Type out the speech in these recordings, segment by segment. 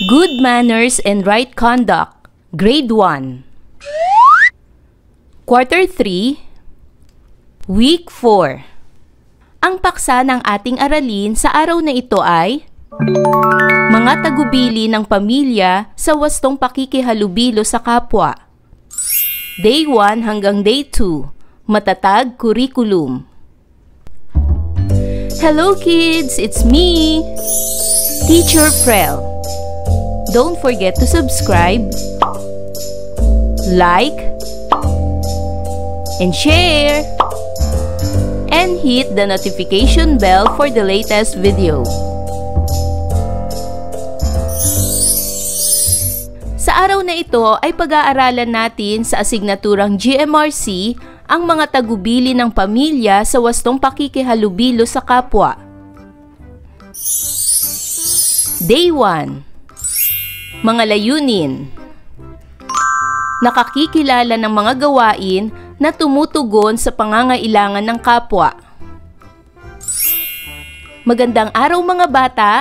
Good Manners and Right Conduct, Grade 1. Quarter 3, Week 4. Ang paksa ng ating aralin sa araw na ito ay mga tagubili ng pamilya sa wastong pakikihalubilo sa kapwa. Day 1 hanggang Day 2, matatag curriculum. Hello kids, it's me, Teacher Frel. Don't forget to subscribe, like, and share, and hit the notification bell for the latest video. Sa araw na ito ay pag-aaralan natin sa asignaturang GMRC ang mga tagubili ng pamilya sa wastong pakikihalubilo sa kapwa. Day 1. Mga layunin. Nakakikilala ng mga gawain na tumutugon sa pangangailangan ng kapwa. Magandang araw mga bata!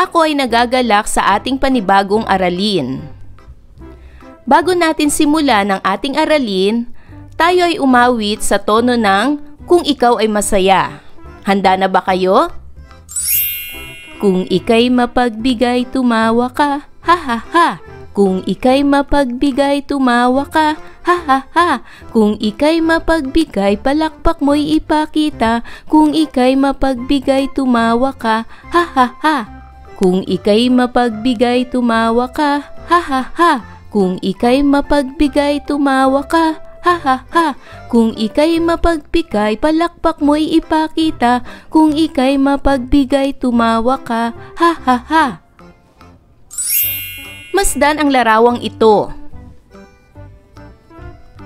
Ako ay nagagalak sa ating panibagong aralin. Bago natin simulan ang ating aralin, tayo ay umawit sa tono ng Kung Ikaw Ay Masaya. Handa na ba kayo? Kung ika'y mapagbigay, tumawa ka, ha ha ha. Kung ika'y mapagbigay, tumawa ka, ha ha ha. Kung ika'y mapagbigay, palakpak mo'y ipakita. Kung ika'y mapagbigay, tumawa ka, ha ha ha. Kung ika'y mapagbigay, tumawa ka, ha ha ha. Kung ika'y mapagbigay, tumawa ka, ha ha ha. Kung ika'y mapagbigay, palakpak mo'y ipakita. Kung ika'y mapagbigay, tumawa ka, ha ha ha. Masdan ang larawang ito.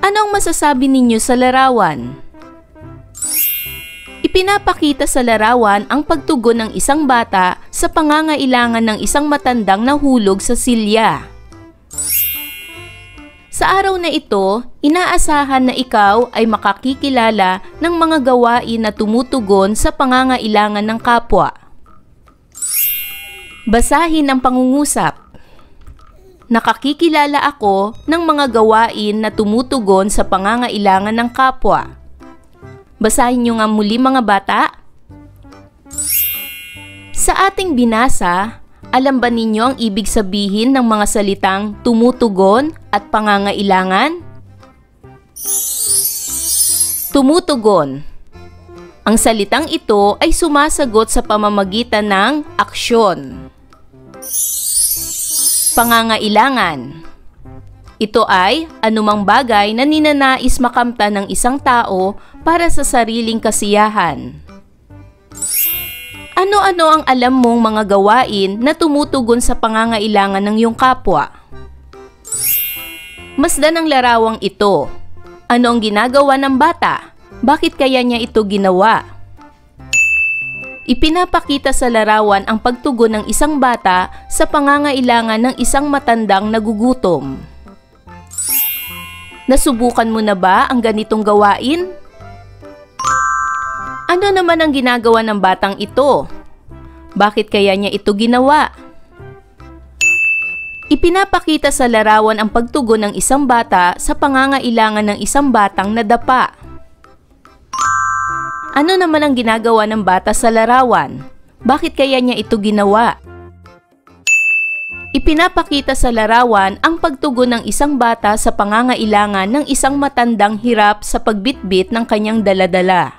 Anong masasabi ninyo sa larawan? Ipinapakita sa larawan ang pagtugon ng isang bata sa pangangailangan ng isang matandang nahulog sa silya. Sa araw na ito, inaasahan na ikaw ay makakikilala ng mga gawain na tumutugon sa pangangailangan ng kapwa. Basahin ang pangungusap. Nakakikilala ako ng mga gawain na tumutugon sa pangangailangan ng kapwa. Basahin niyo nga muli mga bata. Sa ating binasa, alam ba ninyo ang ibig sabihin ng mga salitang tumutugon at pangangailangan? Tumutugon. Ang salitang ito ay sumasagot sa pamamagitan ng aksyon. Pangangailangan. Ito ay anumang bagay na ninanais makamtan ng isang tao para sa sariling kasiyahan. Ano-ano ang alam mong mga gawain na tumutugon sa pangangailangan ng iyong kapwa? Masdan ang larawang ito. Ano ang ginagawa ng bata? Bakit kaya niya ito ginawa? Ipinapakita sa larawan ang pagtugon ng isang bata sa pangangailangan ng isang matandang nagugutom. Nasubukan mo na ba ang ganitong gawain? Ano naman ang ginagawa ng batang ito? Bakit kaya niya ito ginawa? Ipinapakita sa larawan ang pagtugon ng isang bata sa pangangailangan ng isang batang nadapa. Ano naman ang ginagawa ng bata sa larawan? Bakit kaya niya ito ginawa? Ipinapakita sa larawan ang pagtugon ng isang bata sa pangangailangan ng isang matandang hirap sa pagbitbit ng kanyang daladala.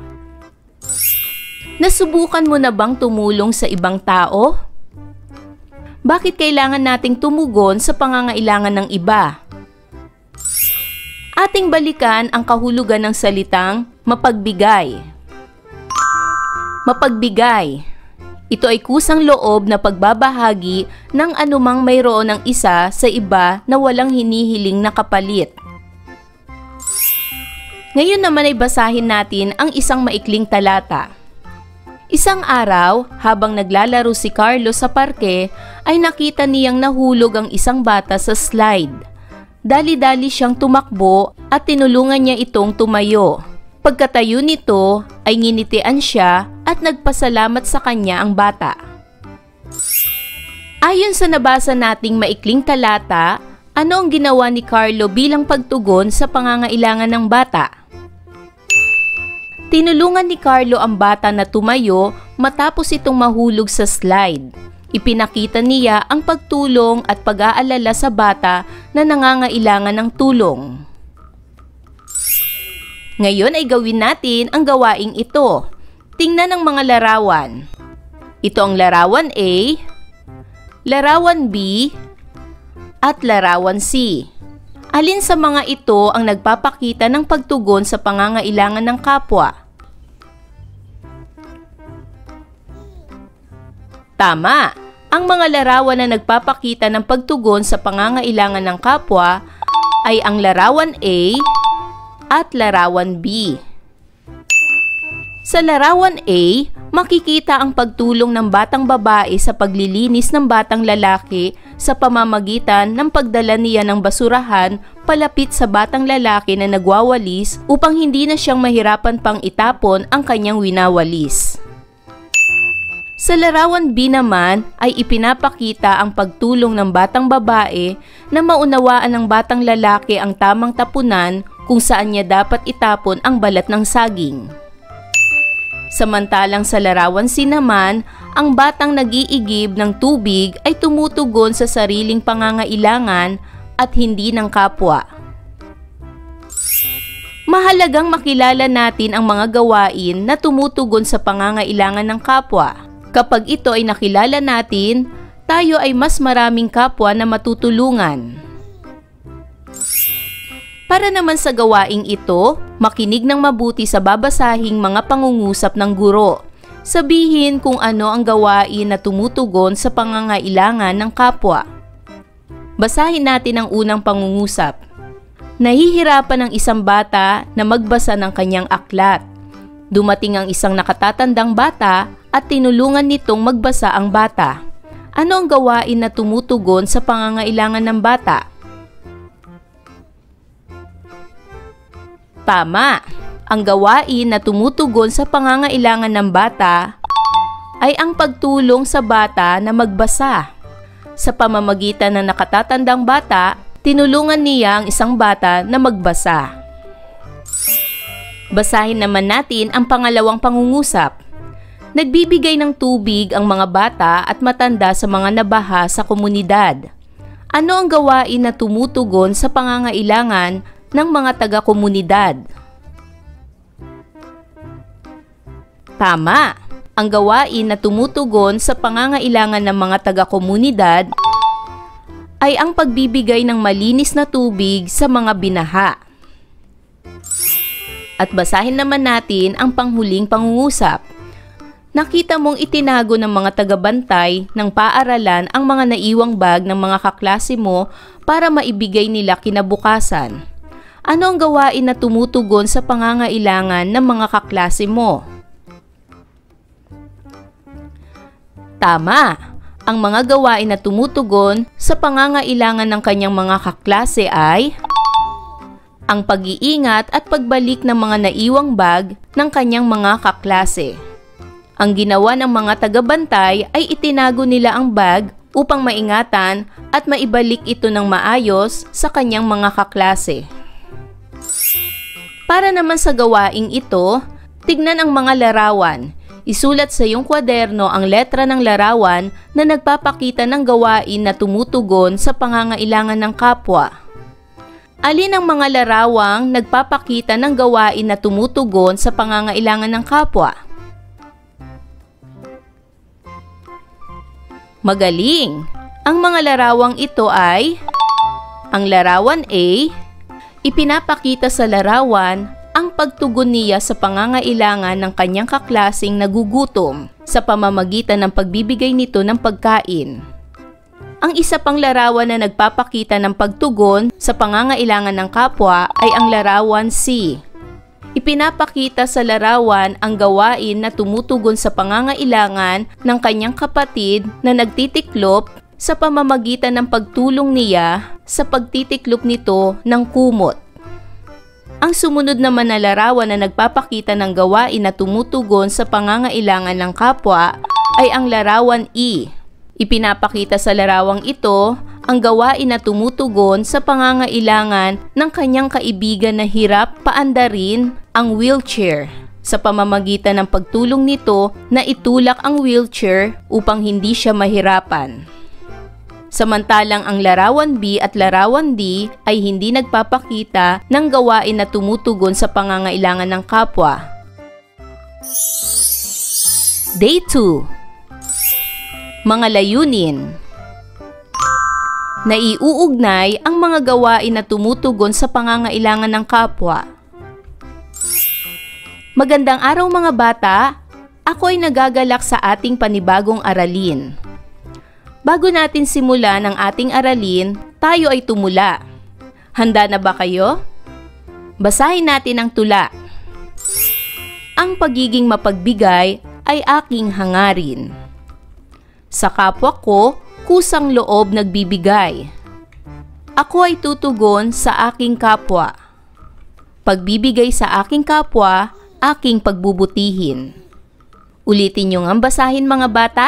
Nasubukan mo na bang tumulong sa ibang tao? Bakit kailangan nating tumugon sa pangangailangan ng iba? Ating balikan ang kahulugan ng salitang mapagbigay. Mapagbigay. Ito ay kusang loob na pagbabahagi ng anumang mayroon ng isa sa iba na walang hinihiling na kapalit. Ngayon naman ay basahin natin ang isang maikling talata. Isang araw, habang naglalaro si Carlos sa parke, ay nakita niyang nahulog ang isang bata sa slide. Dali-dali siyang tumakbo at tinulungan niya itong tumayo. Pagkatayo nito ay nginitian siya at nagpasalamat sa kanya ang bata. Ayon sa nabasa nating maikling talata, ano ang ginawa ni Carlo bilang pagtugon sa pangangailangan ng bata? Tinulungan ni Carlo ang bata na tumayo matapos itong mahulog sa slide. Ipinakita niya ang pagtulong at pag-aalala sa bata na nangangailangan ng tulong. Ngayon ay gawin natin ang gawaing ito. Tingnan ang mga larawan. Ito ang larawan A, larawan B, at larawan C. Alin sa mga ito ang nagpapakita ng pagtugon sa pangangailangan ng kapwa? Tama! Ang mga larawan na nagpapakita ng pagtugon sa pangangailangan ng kapwa ay ang larawan A at larawan B. Sa larawan A, makikita ang pagtulong ng batang babae sa paglilinis ng batang lalaki sa pamamagitan ng pagdala niya ng basurahan palapit sa batang lalaki na nagwawalis upang hindi na siyang mahirapan pang itapon ang kanyang winawalis. Sa larawan B naman ay ipinapakita ang pagtulong ng batang babae na maunawaan ng batang lalaki ang tamang tapunan kung saan niya dapat itapon ang balat ng saging. Samantalang sa larawan C naman, ang batang nag-iigib ng tubig ay tumutugon sa sariling pangangailangan at hindi ng kapwa. Mahalagang makilala natin ang mga gawain na tumutugon sa pangangailangan ng kapwa. Kapag ito ay nakilala natin, tayo ay mas maraming kapwa na matutulungan. Para naman sa gawaing ito, makinig ng mabuti sa babasahing mga pangungusap ng guro. Sabihin kung ano ang gawain na tumutugon sa pangangailangan ng kapwa. Basahin natin ang unang pangungusap. Nahihirapan ang isang bata na magbasa ng kanyang aklat. Dumating ang isang nakatatandang bata at tinulungan nitong magbasa ang bata. Ano ang gawain na tumutugon sa pangangailangan ng bata? Tama! Ang gawain na tumutugon sa pangangailangan ng bata ay ang pagtulong sa bata na magbasa. Sa pamamagitan ng nakatatandang bata, tinulungan niya ang isang bata na magbasa. Basahin naman natin ang pangalawang pangungusap. Nagbibigay ng tubig ang mga bata at matanda sa mga nabaha sa komunidad. Ano ang gawain na tumutugon sa pangangailangan ng mga taga-komunidad? Tama! Ang gawain na tumutugon sa pangangailangan ng mga taga-komunidad ay ang pagbibigay ng malinis na tubig sa mga binaha. At basahin naman natin ang panghuling pangungusap. Nakita mong itinago ng mga tagabantay ng paaralan ang mga naiwang bag ng mga kaklase mo para maibigay nila kinabukasan. Ano ang gawain na tumutugon sa pangangailangan ng mga kaklase mo? Tama! Ang mga gawain na tumutugon sa pangangailangan ng kanyang mga kaklase ay ang pag-iingat at pagbalik ng mga naiwang bag ng kanyang mga kaklase. Ang ginawa ng mga tagabantay ay itinago nila ang bag upang maingatan at maibalik ito ng maayos sa kanyang mga kaklase. Para naman sa gawaing ito, tignan ang mga larawan. Isulat sa iyong kwaderno ang letra ng larawan na nagpapakita ng gawain na tumutugon sa pangangailangan ng kapwa. Alin ang mga larawang nagpapakita ng gawain na tumutugon sa pangangailangan ng kapwa? Magaling! Ang mga larawang ito ay ang larawan A, ipinapakita sa larawan ang pagtugon niya sa pangangailangan ng kanyang kaklaseng nagugutom sa pamamagitan ng pagbibigay nito ng pagkain. Ang isa pang larawan na nagpapakita ng pagtugon sa pangangailangan ng kapwa ay ang larawan C. Ipinapakita sa larawan ang gawain na tumutugon sa pangangailangan ng kanyang kapatid na nagtitiklop sa pamamagitan ng pagtulong niya sa pagtitiklop nito ng kumot. Ang sumunod naman na larawan na nagpapakita ng gawain na tumutugon sa pangangailangan ng kapwa ay ang larawan E. Ipinapakita sa larawang ito ang gawain na tumutugon sa pangangailangan ng kanyang kaibigan na hirap paandarin ang wheelchair sa pamamagitan ng pagtulong nito na itulak ang wheelchair upang hindi siya mahirapan. Samantalang ang larawan B at larawan D ay hindi nagpapakita ng gawain na tumutugon sa pangangailangan ng kapwa. Day 2. Mga layunin. Naiuugnay ang mga gawain na tumutugon sa pangangailangan ng kapwa. Magandang araw mga bata! Ako ay nagagalak sa ating panibagong aralin. Bago natin simulan ang ating aralin, tayo ay tumula. Handa na ba kayo? Basahin natin ang tula. Ang pagiging mapagbigay ay aking hangarin. Sa kapwa ko, kusang loob nagbibigay. Ako ay tutugon sa aking kapwa. Pagbibigay sa aking kapwa, aking pagbubutihin. Ulitin nyo nga basahin mga bata.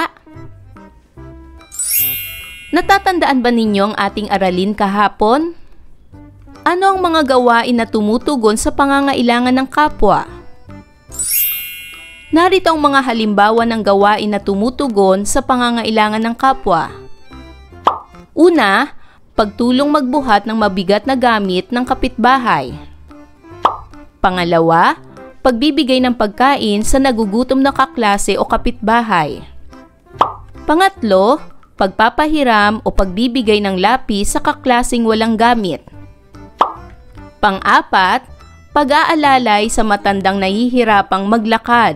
Natatandaan ba ninyo ang ating aralin kahapon? Ano ang mga gawain na tumutugon sa pangangailangan ng kapwa? Narito ang mga halimbawa ng gawain na tumutugon sa pangangailangan ng kapwa. Una, pagtulong magbuhat ng mabigat na gamit ng kapitbahay. Pangalawa, pagbibigay ng pagkain sa nagugutom na kaklase o kapitbahay. Pangatlo, pagpapahiram o pagbibigay ng lapis sa kaklaseng walang gamit. Pang-apat, pag-aalalay sa matandang nahihirapang maglakad.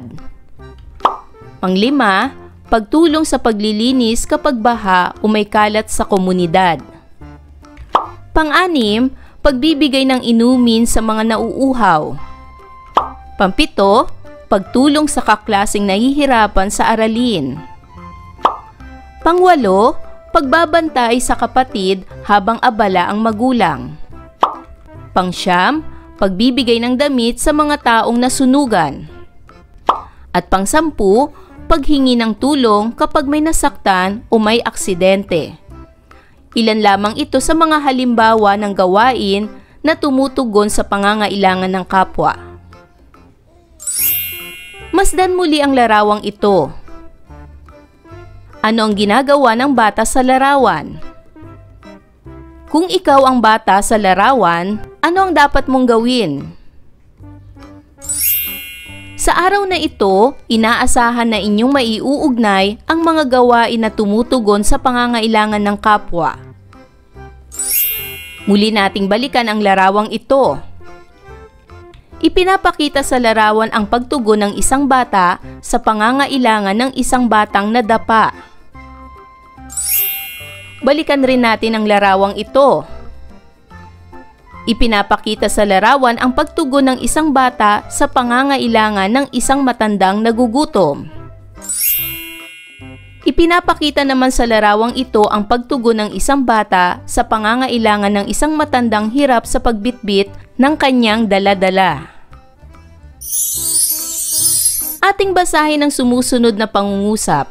Pang-lima, pagtulong sa paglilinis kapag baha o may kalat sa komunidad. Pang-anim, pagbibigay ng inumin sa mga nauuhaw. Pang-pito, pagtulong sa kaklaseng nahihirapan sa aralin. Pang-walo, pagbabantay sa kapatid habang abala ang magulang. Pang-siyam, pagbibigay ng damit sa mga taong nasunugan. At pang-sampu, paghingi ng tulong kapag may nasaktan o may aksidente. Ilan lamang ito sa mga halimbawa ng gawain na tumutugon sa pangangailangan ng kapwa. Masdan muli ang larawang ito. Ano ang ginagawa ng bata sa larawan? Kung ikaw ang bata sa larawan, ano ang dapat mong gawin? Sa araw na ito, inaasahan na inyong maiuugnay ang mga gawain na tumutugon sa pangangailangan ng kapwa. Muli nating balikan ang larawang ito. Ipinapakita sa larawan ang pagtugon ng isang bata sa pangangailangan ng isang batang nadapa. Balikan rin natin ang larawang ito. Ipinapakita sa larawan ang pagtugon ng isang bata sa pangangailangan ng isang matandang nagugutom. Ipinapakita naman sa larawang ito ang pagtugon ng isang bata sa pangangailangan ng isang matandang hirap sa pagbitbit ng kanyang dala-dala. Ating basahin ang sumusunod na pangungusap.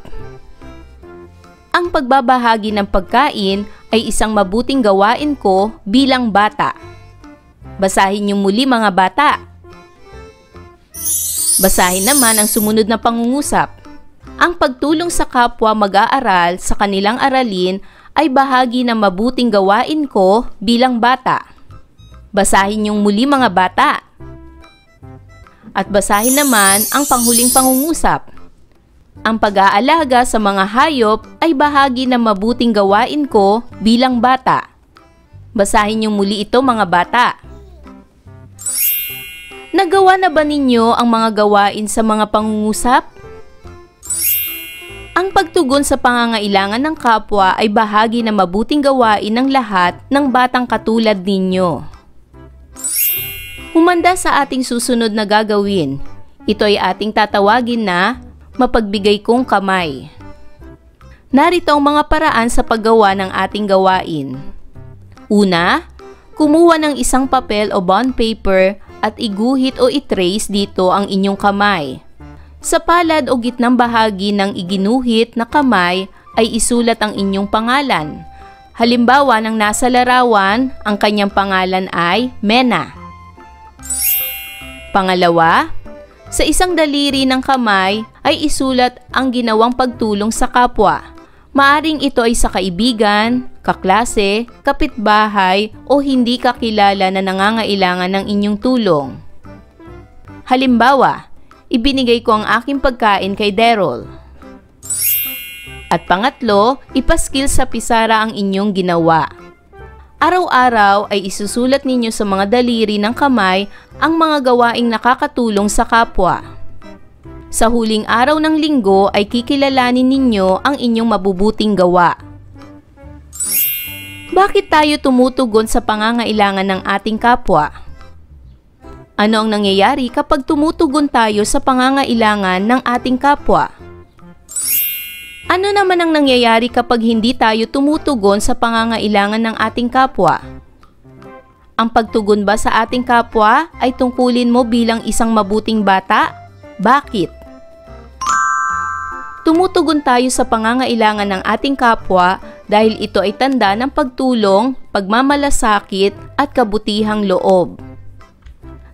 Ang pagbabahagi ng pagkain ay isang mabuting gawain ko bilang bata. Basahin niyo muli mga bata. Basahin naman ang sumunod na pangungusap. Ang pagtulong sa kapwa mag-aaral sa kanilang aralin ay bahagi ng mabuting gawain ko bilang bata. Basahin niyong muli mga bata. At basahin naman ang panghuling pangungusap. Ang pag-aalaga sa mga hayop ay bahagi ng mabuting gawain ko bilang bata. Basahin niyong muli ito mga bata. Nagawa na ba ninyo ang mga gawain sa mga pangungusap? Ang pagtugon sa pangangailangan ng kapwa ay bahagi ng mabuting gawain ng lahat ng batang katulad ninyo. Humanda sa ating susunod na gagawin. Ito ay ating tatawagin na mapagbigay kong kamay. Narito ang mga paraan sa paggawa ng ating gawain. Una, kumuha ng isang papel o bond paper at iguhit o itrace dito ang inyong kamay. Sa palad o gitnang bahagi ng iginuhit na kamay ay isulat ang inyong pangalan. Halimbawa, ng nasa larawan, ang kanyang pangalan ay Mena. Pangalawa, sa isang daliri ng kamay ay isulat ang ginawang pagtulong sa kapwa. Maaring ito ay sa kaibigan, kaklase, kapitbahay o hindi kakilala na nangangailangan ng inyong tulong. Halimbawa, ibinigay ko ang aking pagkain kay Daryl. At pangatlo, ipaskil sa pisara ang inyong ginawa. Araw-araw ay isusulat ninyo sa mga daliri ng kamay ang mga gawaing nakakatulong sa kapwa. Sa huling araw ng linggo ay kikilalanin ninyo ang inyong mabubuting gawa. Bakit tayo tumutugon sa pangangailangan ng ating kapwa? Ano ang nangyayari kapag tumutugon tayo sa pangangailangan ng ating kapwa? Ano naman ang nangyayari kapag hindi tayo tumutugon sa pangangailangan ng ating kapwa? Ang pagtugon ba sa ating kapwa ay tungkulin mo bilang isang mabuting bata? Bakit? Tumutugon tayo sa pangangailangan ng ating kapwa dahil ito ay tanda ng pagtulong, pagmamalasakit at kabutihang loob.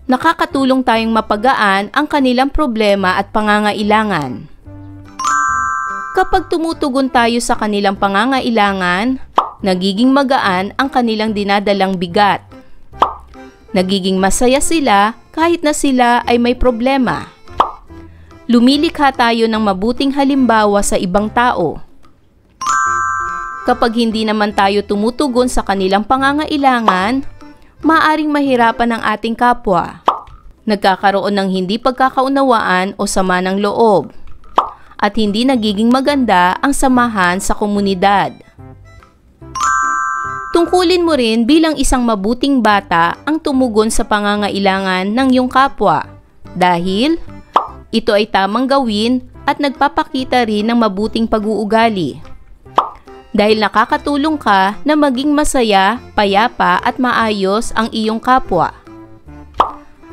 Nakakatulong tayong mapagaan ang kanilang problema at pangangailangan. Kapag tumutugon tayo sa kanilang pangangailangan, nagiging magaan ang kanilang dinadalang bigat. Nagiging masaya sila kahit na sila ay may problema. Lumilikha tayo ng mabuting halimbawa sa ibang tao. Kapag hindi naman tayo tumutugon sa kanilang pangangailangan, maaaring mahirapan ang ating kapwa. Nagkakaroon ng hindi pagkakaunawaan o sama ng loob. At hindi nagiging maganda ang samahan sa komunidad. Tungkulin mo rin bilang isang mabuting bata ang tumugon sa pangangailangan ng iyong kapwa dahil ito ay tamang gawin at nagpapakita rin ng mabuting pag-uugali. Dahil nakakatulong ka na maging masaya, payapa at maayos ang iyong kapwa.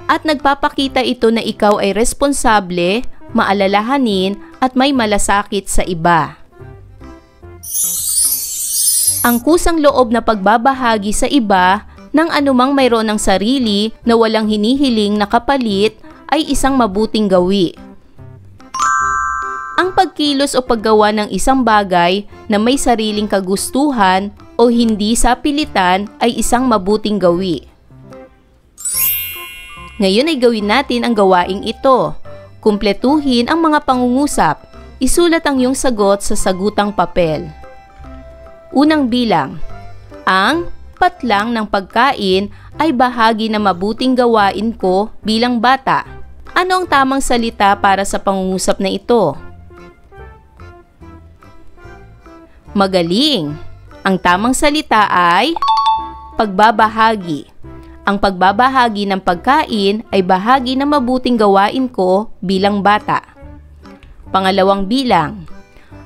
At nagpapakita ito na ikaw ay responsable, maalalahanin at may malasakit sa iba. Ang kusang loob na pagbabahagi sa iba ng anumang mayroon ng sarili na walang hinihiling na kapalit ay isang mabuting gawi. Ang pagkilos o paggawa ng isang bagay na may sariling kagustuhan o hindi sa pilitan ay isang mabuting gawi. Ngayon ay gawin natin ang gawaing ito. Kumpletuhin ang mga pangungusap. Isulat ang iyong sagot sa sagutang papel. Unang bilang. Ang patlang ng pagkain ay bahagi ng mabuting gawain ko bilang bata. Ano ang tamang salita para sa pangungusap na ito? Magaling. Ang tamang salita ay pagbabahagi. Ang pagbabahagi ng pagkain ay bahagi ng mabuting gawain ko bilang bata. Pangalawang bilang.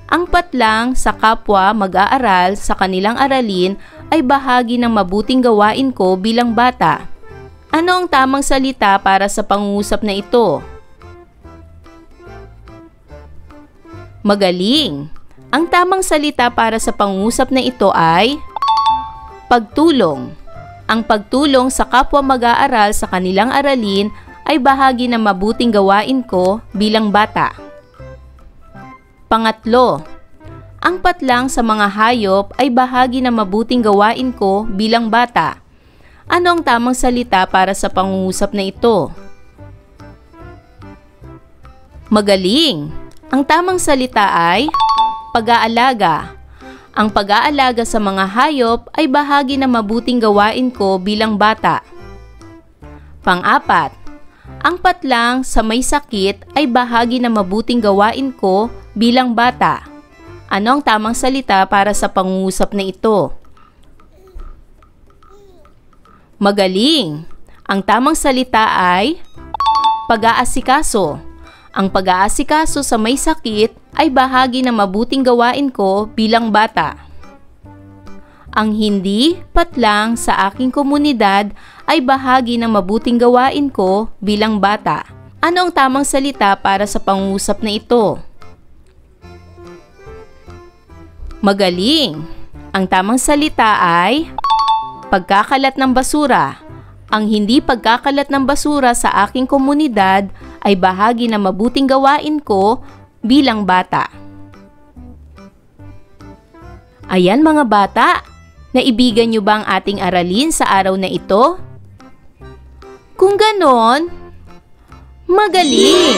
Ang patlang sa kapwa mag-aaral sa kanilang aralin ay bahagi ng mabuting gawain ko bilang bata. Ano ang tamang salita para sa pangungusap na ito? Magaling. Ang tamang salita para sa pangungusap na ito ay pagtulong. Ang pagtulong sa kapwa mag-aaral sa kanilang aralin ay bahagi ng mabuting gawain ko bilang bata. Pangatlo, ang patlang sa mga hayop ay bahagi ng mabuting gawain ko bilang bata. Ano ang tamang salita para sa pangungusap na ito? Magaling! Ang tamang salita ay pag-aalaga. Ang pag-aalaga sa mga hayop ay bahagi ng mabuting gawain ko bilang bata. Pang-apat, ang patlang sa may sakit ay bahagi ng mabuting gawain ko bilang bata. Ano ang tamang salita para sa pangungusap na ito? Magaling! Ang tamang salita ay pag-aasikaso. Ang pag-aasikaso sa may sakit ay bahagi ng mabuting gawain ko bilang bata. Ang hindi patlang sa aking komunidad ay bahagi ng mabuting gawain ko bilang bata. Ano ang tamang salita para sa pangungusap na ito? Magaling! Ang tamang salita ay pagkakalat ng basura. Ang hindi pagkakalat ng basura sa aking komunidad ay bahagi ng mabuting gawain ko bilang bata. Ayan mga bata, naibigan niyo ba ang ating aralin sa araw na ito? Kung ganon, magaling!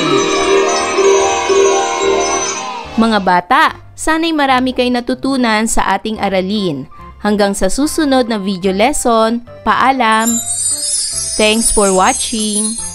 Mga bata, sana'y marami kayong natutunan sa ating aralin. Hanggang sa susunod na video lesson, paalam! Thanks for watching!